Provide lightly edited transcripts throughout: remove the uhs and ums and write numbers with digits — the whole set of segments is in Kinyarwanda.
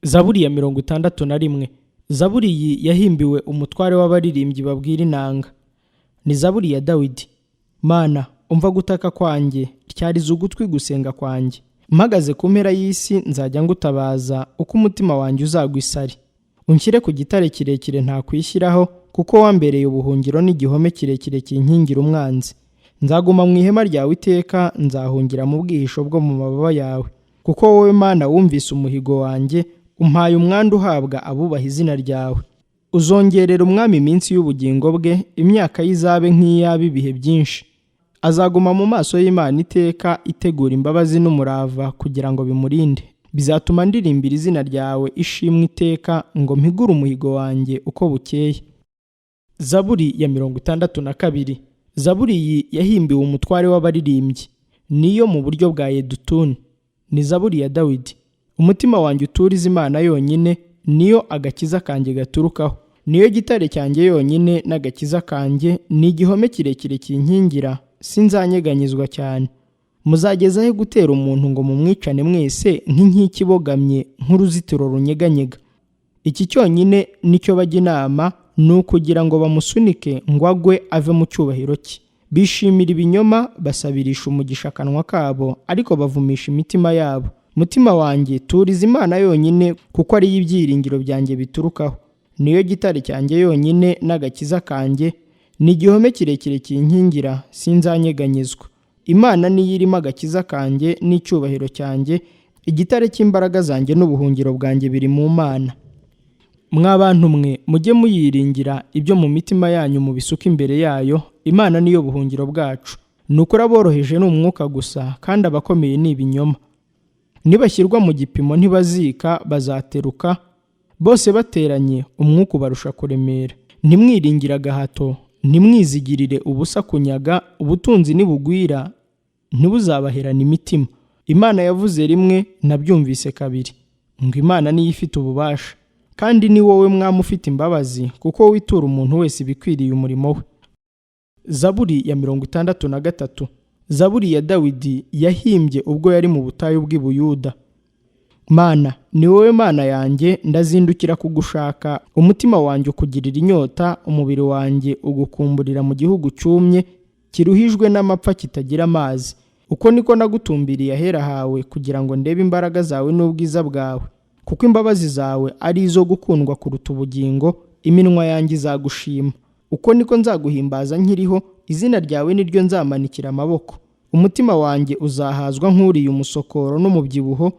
Zaburi ya 61. Zaburi iyi yahimbiwe umutware w'abaririmbyi babwira inanga. Ni zaburi ya Dawidi. Mana, umva gutaka kwanjye, tyariza ugutwi gusenga kwanjye. Mpagaze ku mpera y'isi nzajya ngutabaza uko umutima wanjye uzagwa isari. Unshyire ku gitare kirekire nta kwishyiraho, kuko wambereye ubuhungiro n'igihome kirekire kinkingira umwanzi. Nzaguma mu ihema ryawe iteka, nzahungira mu bwihisho bwo mu mababa yawe. Kuko wowe Mana wumvise umuhigo wanjye, umpaye umwandu uhabwa abubaha izina ryawe. Uzongerera umwami iminsi y'ubugingo bwe, imyaka y'izabe nk'iy'ab'ibihe byinshi. Azaguma mu maso y'Imana iteka, itegura imbabazi n'umurava kugira ngo bimurinde. Bizatuma ndirimbira izina ryawe ishimwe iteka, ngo mpigure umuhigo wanjye uko bukeye. Zaburi ya 62. Zaburi iyi yahimbiwe umutware w'abaririmbyi. Niyo mu buryo bwa Yedutuni. Ni zaburi ya Dawidi. Umutima wanjye uturiza Imana yonyine, niyo agakiza kanjye gaturukaho. Niyo gitare cyanjye yonyine n'agakiza kanjye, ni igihome kirekire kinkingira, sinzanyeganyezwa cyane. Muzagezaho gutera umuntu ngo mumwicane mwese nk'inkike ibogamye nk'uruzitiro runyeganyega. Iki cyonyine nicyo bajya inama, ni ukugira ngo bamusunike ngo agwe ave mu cyubahiro cye. Bishimira ibinyoma, basabirisha umugisha akanwa kabo, ariko bavumisha imitima yabo. Mutima wanjye turiza Imana yonyine, kuko ari y'ibyiringiro byanjye biturukaho. Niyo gitare cyanjye yonyine n'agakiza kanjye, ni igihome kirekire kinkingira, sinzanyeganyezwa. Imana niyo irimo agakiza kanjye n'icyubahiro cyanjye, igitare cy'imbaraga zanjye n'ubuhungiro bwanjye biri mu Mana. Mwa bantu mwe, mujye muyiringira, ibyo mu mitima yanyu mubisuka imbere yayo. Imana niyo buhungiro bwacu. Ni ukuri aboroheje ni umwuka gusa, kandi abakomeye ni ibinyoma. Nibashyirwa mu gipimo ntibazika, bazateruka. Bose bateranye, umwuka ubarusha kuremera. Ntimwiringire agahato, ntimwizigirire ubusa kunyaga, ubutunzi nibugwira, ntibuzabaherana imitima. Imana yavuze rimwe, nabyumvise kabiri, ngo Imana niyo ifite ububasha. Kandi ni wowe mwami ufite imbabazi, kuko witura umuntu wese ibikwiriye umurimo we. Zaburi ya 63. Zaburi ya Dawidi yahimbye ubwo yari mu butayu bw'i Buyuda. Mana, ni wowe Mana yanjye, ndazindukira kugushaka, umutima wanjye ukugirira inyota, umubiri wanjye ugukumburira mu gihugu cyumye, kiruhijwe n'amapfa kitagira amazi. Uko niko nagutumbiriye ahera hawe, kugira ngo ndebe imbaraga zawe n'ubwiza bwawe. Kuko imbabazi zawe ari izo gukundwa kuruta ubugingo, iminwa yanjye izagushima. Uko niko nzaguhimbaza nkiriho, izina ryawe niryo nzamanikira amaboko. Umutima wanjye uzahazwa nk'uriye umusokoro n'umubyibuho,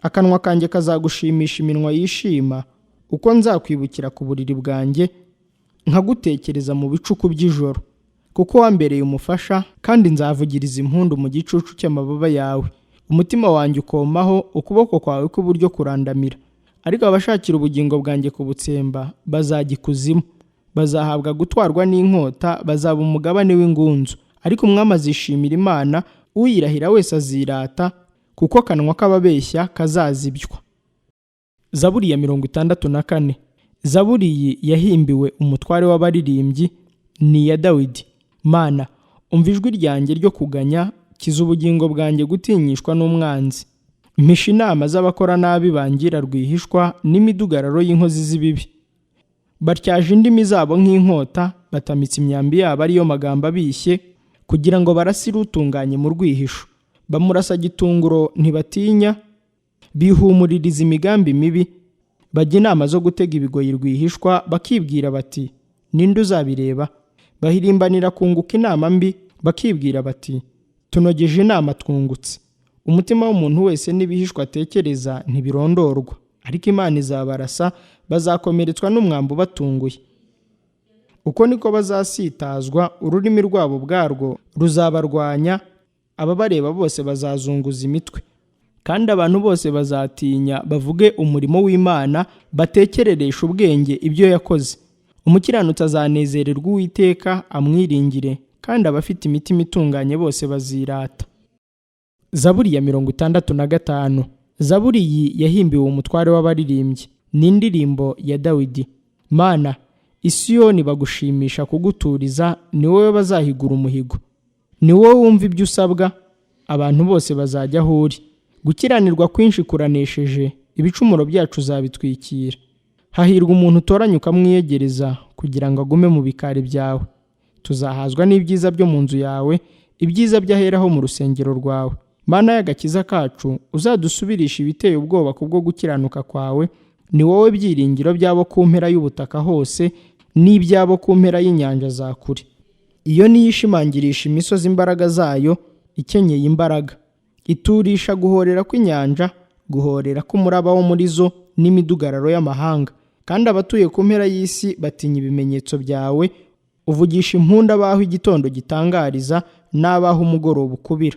akanwa kanjye kazagushimisha iminwa yishima. Uko nzakwibukira ku buriri bwanjye, nkagutekereza mu bicuku by'ijoro. Kuko wambereye umufasha, kandi nzavugiriza impundu mu gicucu cy'amababa yawe. Umutima wanjye ukomaho, ukuboko kwawe kw'iburyo kurandamira. Ariko abashakira ubugingo bwanjye kubutsemba, bazajya ikuzimu. Bazahabwa gutwarwa n'inkota, bazaba umugabane w'ingunzu. Ariko umwami azishimira Imana, uyirahira wese azirata, kuko akanwa k'ababeshya kazazibywa. Zaburi ya 64. Zaburi iyi yahimbiwe umutware w'abaririmbyi, ni iya Dawidi. Mana, umva ijwi ryanjye ryo kuganya, kiza ubugingo bwanjye gutinyishwa n'umwanzi. Mpisha inama z'abakora nabi bangira rwihishwa, n'imidugararo y'inkozi z'ibibi. Batyaje indimi zabo nk'inkota, batamitse imyambi yabo ariyo magambo abishye, kugira ngo barasire utunganye mu rwihisho. Bamurasa gitunguro ntibatinya, bihumuririza imigambi mibi. Bajya inama zo gutega ibigoyi rwihishwa, bakibwira bati, ninde uzabireba? Bahirimbanira kunguka inama mbi, bakibwira bati, tunogeje inama twungutse. Umutima w'umuntu wese n'ibihishwa atekereza ntibirondorwa, ariko Imana izabarasa, bazakomeretswa n'umwambi ubatunguye. Uko niko bazasitazwa, ururimi rwabo ubwarwo ruzabarwanya, ababareba bose bazazunguza imitwe. Kandi abantu bose bazatinya, bavuge umurimo w'Imana, batekereresha ubwenge ibyo yakoze. Umukiranutsi azanezererwa Uwiteka, amwiringire, kandi abafite imitima itunganye bose bazirata. Zaburi ya 65. Zaburi iyi yahimbiwe umutware w'abaririmbyi. Ni indirimbo ya Dawidi. Mana, Isiyoni bagushimisha kuguturiza, ni wowe bazahigura umuhigo. Ni wowe wumva ibyo usabwa, abantu bose bazajya aho uri. Gukiranirwa kwinshi kuranesheje, ibicumuro byacu uzabitwikira. Hahirwa umuntu utoranya ukamwiyegereza kugira ngo agume mu bikari byawe. Tuzahazwa n'ibyiza byo mu nzu yawe, ibyiza by'aheraho mu rusengero rwawe. Mana y'agakiza kacu, uzadusubirisha ibiteye ubwoba kubwo gukiranuka kwawe. Ni wowe byiringiro by'abo ku mpera y'ubutaka hose n'iby'abo ku mpera y'inyanja za kure. Iyo niyo ishimangirisha imisozi imbaraga zayo, ikenyeye imbaraga. Iturisha guhorera kw'inyanja, guhorera k'umuraba wo muri zo n'imidugararo y'amahanga. Kandi abatuye ku mpera y'isi batinya ibimenyetso byawe. Uvugisha impunda abaho igitondo gitangariza n'abaho umugoroba ukubira.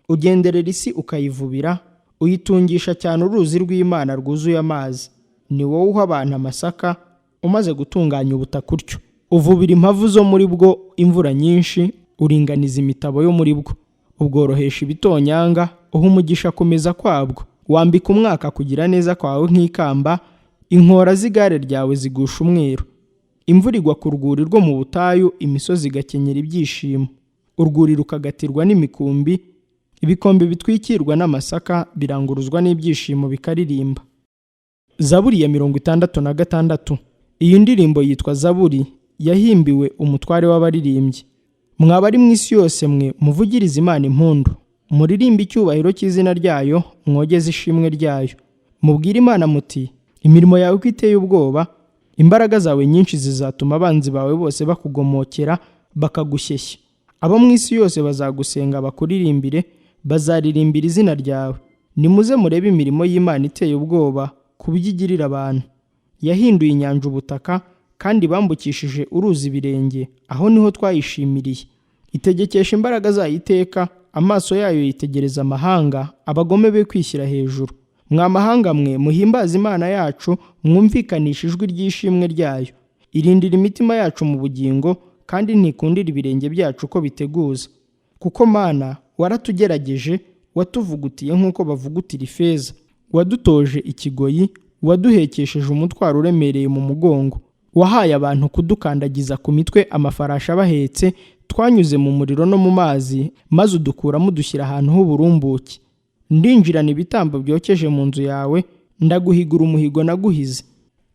Ugenderera isi ukayivubira, uyitungisha cyane uruzi rw'Imana rwuzuye amazi. Ni wowe uha abantu amasaka, umaze gutunganya ubutaka utyo. Uvubira impavu zo muri bwo imvura nyinshi, uringaniza imitabo yo muri bwo. Ubworohesha ibitonyanga, uha umugisha kumeza kwabwo. Wambika umwaka kugira neza kwawe nk'ikamba, inkora z'igare ryawe zigusha umweru. Imvura igwa ku rwuri rwo mu butayu, imisozi igakenyera ibyishimo. Urwuri rukagatirwa n'imikumbi, ibikombe bitwikirwa n'amasaka biranguruzwa n'ibyishimo bikaririmba. Zaburi ya 66. Iyi ndirimbo yitwa Zaburi, yahimbiwe umutware w'abaririmbyi. Mwabari mu isi yose mwe muvugirize Imana impundu, muririmbe icyubahiro cy'izina ryayo, mwogeze ishimwe ryayo. Mubwire Imana muti, imirimo yawe ko iteye ubwoba, imbaraga zawe nyinshi zizatuma abanzi bawe bose bakugomokera bakagushyeshya. Abo mu isi yose bazagusenga bakuririmbire, bazaririmbira izina ryawe. Nimuze murebe imirimo y'Imana iteye ubwoba kubyigirira abantu. Yahinduye inyanja ubutaka, kandi bambukishije uruzi ibirenge, aho niho twayishimiriye. Itegekesha imbaraga zayo iteka, amaso yayo yitegereza amahanga, abagome be kwishyira hejuru. Mwa mahanga mwe muhimbaza Imana yacu, mwumvikanisha ijwi ry'ishimwe ryayo. Irindira imitima yacu mu bugingo, kandi ntikundira ibirenge byacu ko biteguza. Kuko Mana waratugerageje, watuvugutiye nk'uko bavugutira ifeza. Wadutoje ikigoyi, waduhekesheje umutwaro uremereye mu mugongo. Wahaye abantu kudukandagiza ku mitwe amafarashi abahetse. Twanyuze mu muriro no mu mazi, maze udukuramo udushyira ahantu h'uburumbuke. Ndinjirana ibitambo byokeje mu nzu yawe, ndaguhigura umuhigo naguhize.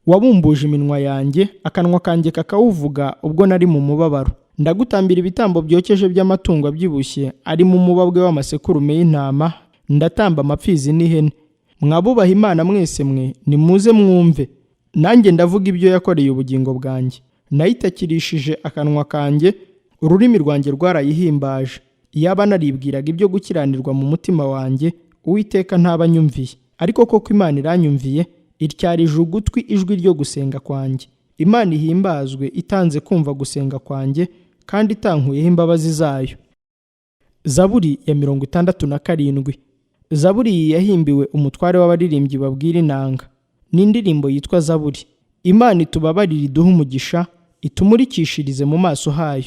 Wabumbuje iminwa yanjye, akanwa kanjye kakawuvuga ubwo nari mu mubabaro. Ndagutambira ibitambo byokeje by'amatungo abyibushye, ari mu mubabwe w'amasekurume y'intama, ndatamba amapfizi n'ihene. Mwabubaha Imana mwese mwe, nimuze mwumve. Nanjye ndavuga ibyo yakoreye ubugingo bwanjye. Nayitakirishije akanwa kanjye, ururimi rwanjye rwarayihimbaje. Iyaba naribwiraga ibyo gukiranirwa mu mutima wanjye, Uwiteka ntaba anyumviye. Ariko koko Imana iranyumviye, ityarije ugutwi ijwi ryo gusenga kwanjye. Imana ihimbazwe itanze kumva gusenga kwanjye, kandi itankuyeho imbabazi zayo. Zaburi ya 67. Zaburi iyi yahimbiwe umutware w'abaririmbyi babwira inanga. Ni indirimbo yitwa Zaburi. Imana itubabarire iduhe umugisha, itumurikishirize mu maso hayo,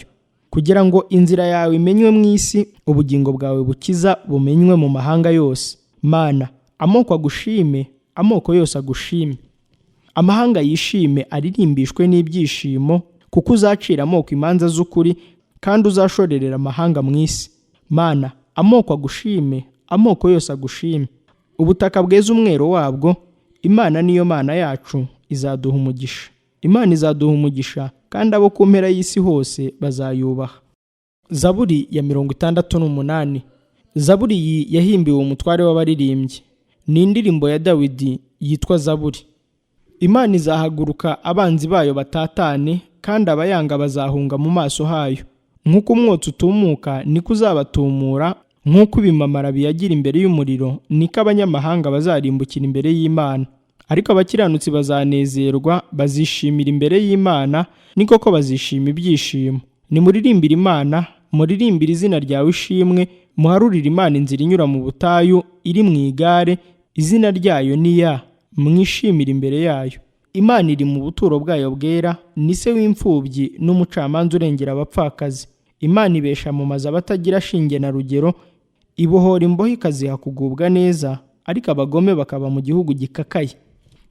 kugira ngo inzira yawe imenywe mu isi, ubugingo bwawe bukiza bumenywe mu mahanga yose. Mana, amoko agushime, amoko yose agushime. Amahanga yishime aririmbishwe n'ibyishimo, kuko uzacira amoko imanza z'ukuri, kandi uzashorerera amahanga mu isi. Mana, amoko agushime, amoko yose agushime. Ubutaka bweza umwero wabwo. Imana niyo Mana yacu, izaduha umugisha. Imana izaduha umugisha, kandi abo ku mpera y'isi hose bazayubaha. Zaburi ya 68. Zaburi iyi yahimbiwe umutware w'abaririmbyi. Ni indirimbo ya Dawidi yitwa Zaburi. Imana izahaguruka abanzi bayo batatane, kandi abayanga bazahunga mu maso hayo. Nk'uko umwotsi utumuka niko uzabatumura, nk'uko ibimamara biyagira imbere y'umuriro niko abanyamahanga bazarimbukira imbere y'Imana. Ariko abakiranutsi bazanezerwa, bazishimira imbere y'Imana, ni koko bazishima ibyishimo. Nimuririmbire Imana, muririmbire izina ryawe ishimwe, muharurire Imana inzira inyura mu butayu, iri mu igare, izina ryayo ni ya, mwishimire imbere yayo. Imana iri mu buturo bwayo bwera, ni se w'imfubyi n'umucamanza urengera abapfakazi. Imana ibesha mu mazu abatagira shinge na rugero, ibohora imbohe ikaziha kugubwa neza, ariko abagome bakaba mu gihugu gikakaye.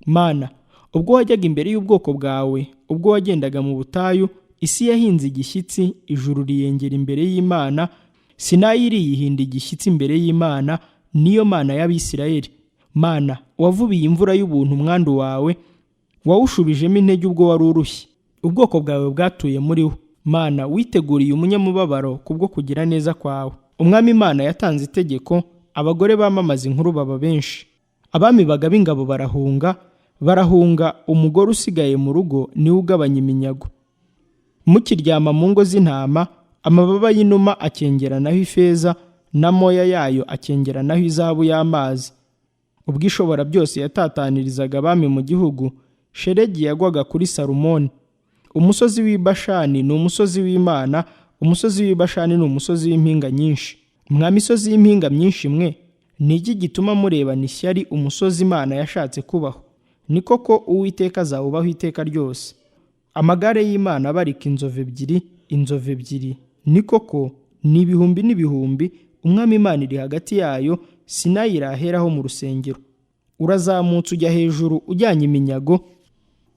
Mana, ubwo wajyaga imbere y'ubwoko bwawe, ubwo wagendaga mu butayu, isi yahinze igishyitsi, ijuru riyengera imbere y'Imana. Sinayi iriyihinda igishyitsi imbere y'Imana, niyo Mana y'Abisirayeli. Mana, wavubiye imvura y'ubuntu umwandu wawe, wawushubijemo intege ubwo wari urushye. Ubwoko bwawe bwatuye muri wo. Mana, witeguriye umunyamubabaro kubwo kugira neza kwawe. Umwami Imana yatanze itegeko, abagore bamamaza inkuru baba benshi. Abami bagaba ingabo barahunga, umugore usigaye mu rugo niwe ugabanya iminyago. Mukiryama mu ngo z'intama, amababa y'inuma akengeranaho ifeza, n'amoya yayo akengeranaho izahabu y'amazi. Ubwo ishobora byose yatatanirizaga abami mu gihugu, shelegi yagwaga kuri Salumoni. Umusozi w'i Bashani ni umusozi w'Imana, umusozi w'i Bashani ni umusozi w'impinga nyinshi. Mwa misozi y'impinga myinshi mwe, ni iki gituma murebana ishyari umusozi Imana yashatse kubaho? Ni koko Uwiteka azawubaho iteka ryose. Amagare y'Imana abarika inzovu ebyiri. Ni koko ni ibihumbi n'ibihumbi, Umwami Imana iri hagati yayo, Sinayi iraheraho mu rusengero. Urazamutse ujya hejuru ujyanye iminyago,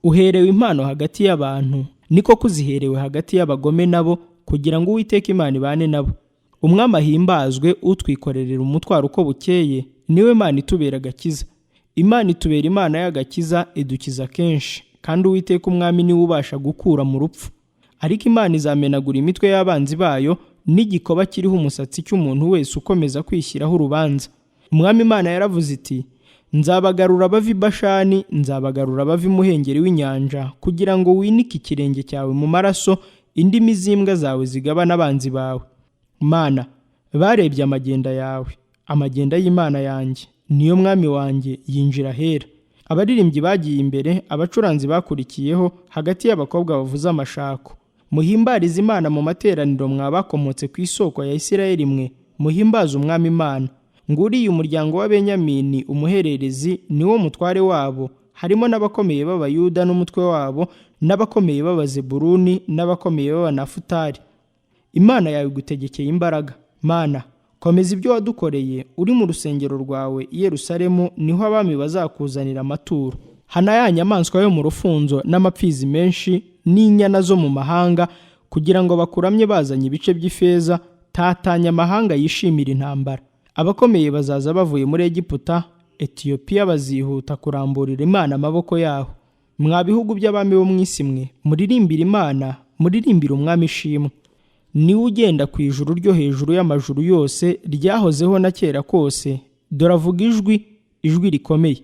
uherewe impano hagati y'abantu, ni koko uziherewe hagati y'abagome nabo, kugira ngo Uwiteka Imana ibane nabo. Umwami ahimbazwe, utwikorerera umutwaro uko bukeye, niwe Mana itubera agakiza. Imana itubera Imana y'agakiza, idukiza kenshi, kandi Uwiteka Umwami niwe ubasha gukura mu rupfu. Ariko Imana izamenagura imitwe y'abanzi bayo, n'igikoba kiriho umusatsi cy'umuntu wese ukomeza kwishyiraho urubanza. Umwami Imana yaravuze iti, nzabagarura bava i Bashani, nzabagarura bava imuhengeri w'inyanja, kugira ngo winike ikirenge cyawe mu maraso, indimi z'imbwa zawe zigabana abanzi bawe. Mana, barebye amagenda yawe, amagenda y'Imana yanjye, niyo Mwami wanjye, yinjira ahera. Abaririmbyi bagiye imbere, abacuranzi bakurikiyeho, hagati y'abakobwa bavuza amashako. Muhimbarize Imana mu materaniro, mwabakomotse ku isoko ya Isirayeli mwe, muhimbaze Umwami Imana. Nguriye umuryango wa Benyamini umuhererezi, niwo mutware wabo, harimo n'abakomeye b'Abayuda n'umutwe wabo, n'abakomeye b'Abazebuluni n'abakomeye b'Abanafutali. Imana yawe igutegekeye imbaraga. Mana, komeza ibyo wadukoreye, uri mu rusengero rwawe i Yerusalemu, niho abami bazakuzanira amaturo. Hana ya nyamaswa yo mu rufunzo n'amapfizi menshi n'inyana zo mu mahanga, kugira ngo bakuramye bazanye ibice by'ifeza, tatanya amahanga yishimira intambara. Abakomeye bazaza bavuye muri Egiputa, Etiyopiya bazihuta kuramburira Imana amaboko yaho. Mwa bihugu by'abami bo mu isi mwe, muririmbire Imana, muririmbire Umwami ishimwe. Niwe ugenda ku ijuru ryo hejuru y'amajuru yose, ryahozeho na kera kose. Dore avuga ijwi rikomeye.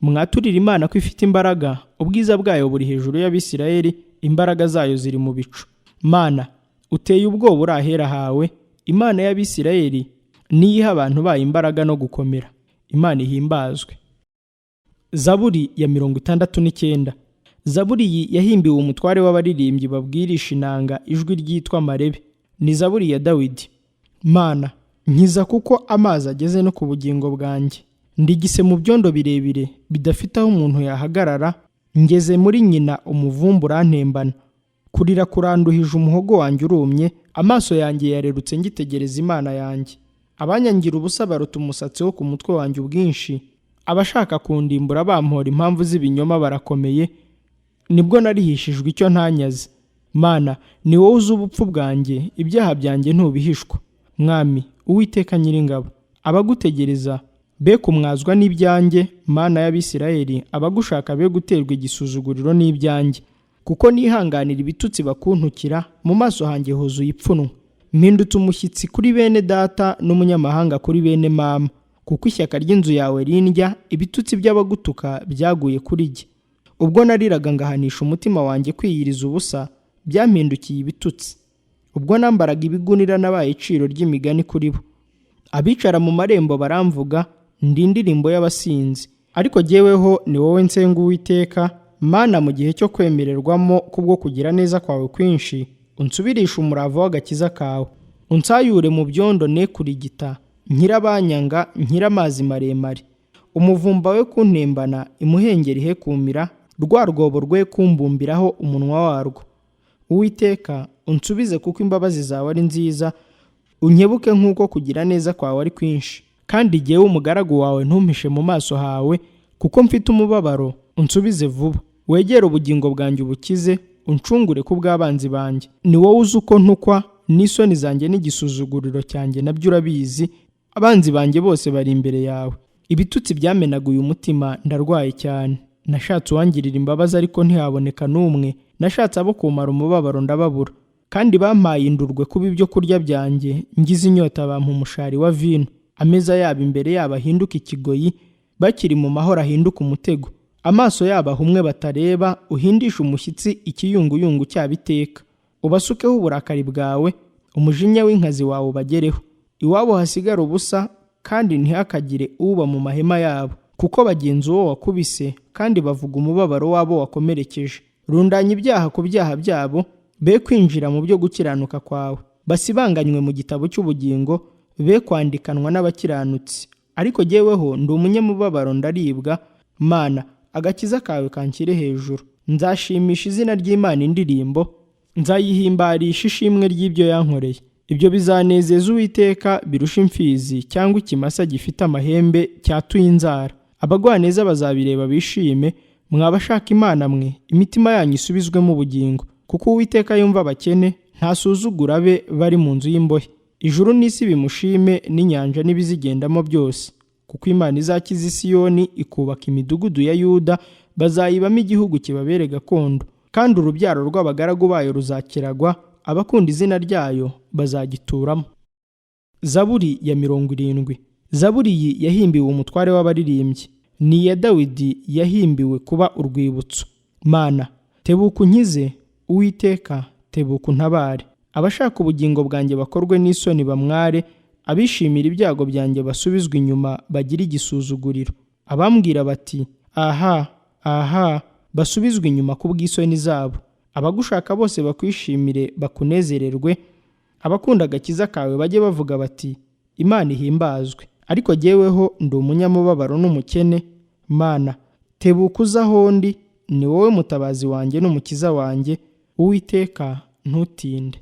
Mwaturire Imana ko ifite imbaraga, ubwiza bwayo buri hejuru y'Abisirayeli, imbaraga zayo ziri mu bicu. Mana, uteye ubwoba uri ahera hawe, Imana y'Abisirayeli niyo iha abantu bayo imbaraga no gukomera. Imana ihimbazwe. Zaburi ya 69. Zaburi iyi yahimbiwe umutware w'abaririmbyi babwirisha inanga, ijwi ryitwa Marebe. Ni Zaburi ya Dawidi. Mana, nkiza kuko amazi ageze no ku bugingo bwanjye. Ndigise mu byondo birebire bidafite aho umuntu yahagarara, ngeze muri nyina umuvumbu urantembana. Kurira kuranduhije umuhogo wanjye urumye, amaso yanjye yarerutse ngitegereza Imana yanjye. Abanyangira ubusa baruta umusatsi wo ku mutwe wanjye ubwinshi, abashaka kundimbura bampora impamvu z'ibinyoma barakomeye, nibwo narihishijwe icyo ntanyaze. Mana, ni wowe uzi ubupfu bwanjye, ibyaha byanjye ntubihishwa. Mwami, Uwiteka Nyiringabo, abagutegereza be kumwazwa n'ibyanjye. Mana y'Abisirayeli, abagushaka be guterwa igisuzuguriro n'ibyanjye. Kuko nihanganira ibitutsi bakuntukira, mu maso hanjye huzuye ipfunwe. Mpindutse umushyitsi kuri bene data n'umunyamahanga kuri bene mama, kuko ishyaka ry'inzu yawe rindya, ibitutsi by'abagutuka byaguye kuri jye. Ubwo nariraga ngahanisha umutima wanjye kwiyiriza ubusa, byampindukiye ibitutsi. Ubwo nambaraga ibigunira nabaye iciro ry'imigani kuri bo. Abicara mu marembo baramvuga, ndi indirimbo y'abasinzi. Ariko jyeweho ni wowe nsenga Uwiteka, Mana, mu gihe cyo kwemererwamo kubwo kugira neza kwawe kwinshi, unsubirisha umurava w'agakiza kawe. Unsayure mu byondo ne kurigita, nkirabanyanga, nkiramazi maremare. Umuvumba we kuntembana, imuhengeri he kumira, rwa rwobo rwe kumbumbiraho umunwa warwo. Uwiteka, unsubize kuko imbabazi zawe ari nziza, unkebuke nk'uko kugira neza kwawe ari kwinshi. Kandi jyewe umugaragu wawe ntumpishe mu maso hawe, kuko mfite umubabaro, unsubize vuba. Wegere ubugingo bwanjye ubukize, uncungure ku bw'abanzi banjye. Ni wowe uzi uko ntukwa, n'isoni zanjye n'igisuzuguriro cyanjye nabyo urabizi. Abanzi banjye bose bari imbere yawe. ibitutsi byamenaguye umutima, ndarwaye cyane. Nashatse uwangirira imbabazi ariko ntihaboneka n'umwe. Nashatse abo kumara umubabaro ndababura. Kandi bampaye indurwe kuba ibyo kurya byanjye, ngize inyota bampa umushari wa vino. Ameza yabo imbere yabo ahinduka ikigoyi, bakiri mu mahoro ahinduka umutego. Amaso yabo ahumwe batareba, uhindisha umushyitsi ikiyunguyungu cyabo iteka. Ubasukeho uburakari bwawe, umujinya w'inkazi wawe ubagereho. Iwabo hasigara ubusa, kandi ntihakagire uba mu mahema yabo, kuko bagenza uwo wakubise, kandi bavuga umubabaro wabo wakomerekeje. Rundanya ibyaha ku byaha byabo, be kwinjira mu byo gukiranuka kwawe. Basibanganywe mu gitabo cy'ubugingo, be kwandikanwa n'abakiranutsi. Ariko jyeweho ndi umunyamubabaro ndaribwa. Mana, agakiza kawe kanshyire hejuru. Nzashimisha izina ry'Imana indirimbo, nzayihimbarisha ishimwe ry'ibyo yankoreye. Ibyo bizanezeza Uwiteka birusha imfizi cyangwa ikimasa gifite amahembe cyatuye inzara. Abagwaneza bazabireba bishime, mwabashaka Imana mwe, imitima yanyu isubizwemo ubugingo. Kuko Uwiteka yumva abakene, ntasuzugura abe bari mu nzu y'imbohe. Ijuru n'isi bimushime, n'inyanja n'ibizigendamo byose. Kuko Imana izakiza Siyoni, ikubaka imidugudu ya Yuda, bazayibamo igihugu kibabere gakondo. Kandi urubyaro rw'abagaragu bayo ruzakiragwa, abakunda izina ryayo bazagituramo. Zaburi ya 70. Zaburi iyi yahimbiwe umutware w'abaririmbyi. Ni iya Dawidi, yahimbiwe kuba urwibutso. Mana, tebuka unkize. Uwiteka, tebuka untabare. Abashaka ubugingo bwanjye bakorwe n'isoni bamware, abishimira ibyago byanjye basubizwe inyuma bagira igisuzuguriro. Abambwira bati, aha, aha, basubizwe inyuma ku bw'isoni zabo. Abagushaka bose bakwishimire bakunezererwe. Abakunda agakiza kawe bajye bavuga bati, Imana ihimbazwe. Ariko jyeweho ndi umunyamubabaro n'umukene. Mana, tebuka uza aho ndi, ni wowe mutabazi wanjye n'umukiza wanjye. Uwiteka, ntutinde.